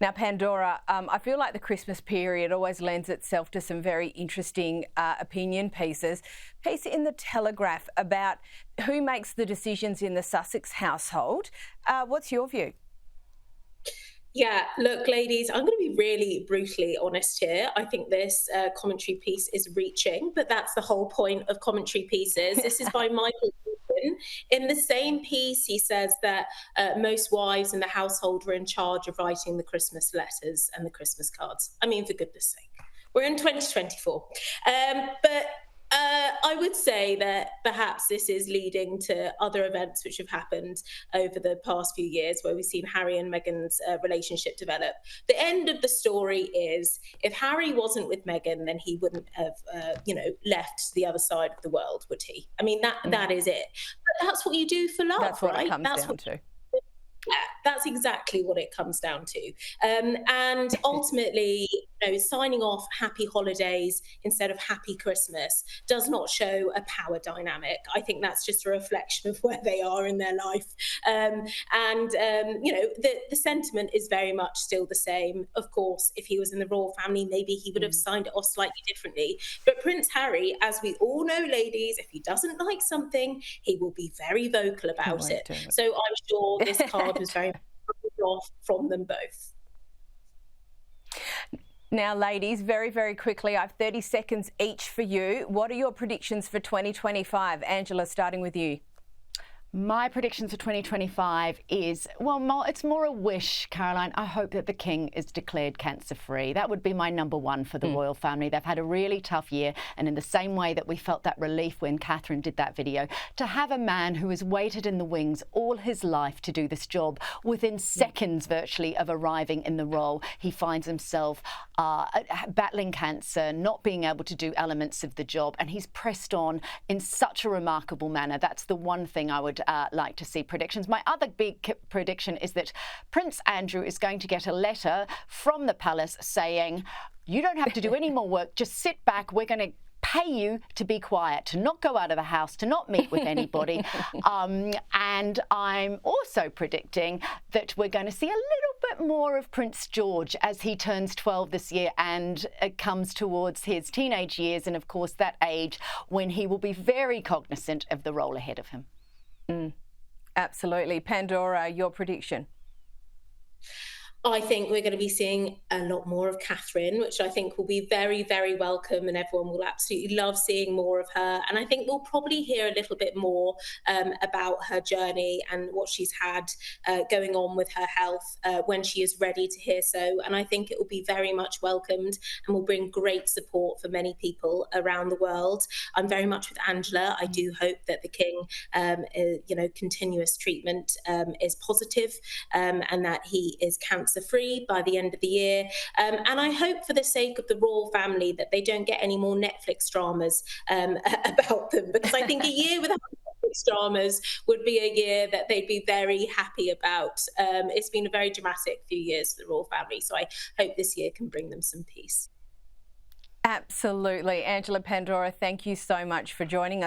Now, Pandora, I feel like the Christmas period always lends itself to some very interesting opinion pieces. Piece in the Telegraph about who makes the decisions in the Sussex household. What's your view? Yeah, look, ladies, I'm going to be really brutally honest here. I think this commentary piece is reaching, but that's the whole point of commentary pieces. This is by Michael. In the same piece, he says that most wives in the household were in charge of writing the Christmas letters and the Christmas cards. I mean, for goodness sake, we're in 2024. But I would say that perhaps this is leading to other events which have happened over the past few years where we've seen Harry and Meghan's relationship develop. The end of the story is if Harry wasn't with Meghan, then he wouldn't have, left the other side of the world, would he? I mean, that is it. But that's what you do for love, That's what right? it comes down to. Yeah, that's exactly what it comes down to. And ultimately, signing off happy holidays instead of happy Christmas does not show a power dynamic. I think that's just a reflection of where they are in their life. The sentiment is very much still the same. Of course, if he was in the royal family, maybe he would have signed it off slightly differently. But Prince Harry, as we all know, ladies, if he doesn't like something, he will be very vocal about it. So I'm sure this card was very off from them both. Now, ladies, very, very quickly, I have 30 seconds each for you. What are your predictions for 2025? Angela, starting with you. My predictions for 2025 is, it's more a wish, Caroline. I hope that the King is declared cancer-free. That would be my number one for the royal family. They've had a really tough year, and in the same way that we felt that relief when Catherine did that video, to have a man who has waited in the wings all his life to do this job, within seconds virtually of arriving in the role, he finds himself battling cancer, not being able to do elements of the job, and he's pressed on in such a remarkable manner. That's the one thing I would like to see predictions. My other big prediction is that Prince Andrew is going to get a letter from the palace saying, you don't have to do any more work, just sit back, we're going to pay you to be quiet, to not go out of the house, to not meet with anybody. And I'm also predicting that we're going to see a little bit more of Prince George as he turns 12 this year and comes towards his teenage years, and of course that age when he will be very cognizant of the role ahead of him. Absolutely. Pandora, your prediction? I think we're going to be seeing a lot more of Catherine, which I think will be very, very welcome, and everyone will absolutely love seeing more of her. And I think we'll probably hear a little bit more about her journey and what she's had going on with her health when she is ready to hear so. And I think it will be very much welcomed and will bring great support for many people around the world. I'm very much with Angela. I do hope that the King, continuous treatment is positive, and that he is cancer-free by the end of the year. And I hope for the sake of the royal family that they don't get any more Netflix dramas about them, because I think a year without Netflix dramas would be a year that they'd be very happy about. It's been a very dramatic few years for the royal family, so I hope this year can bring them some peace. Absolutely. Angela, Pandora, thank you so much for joining us.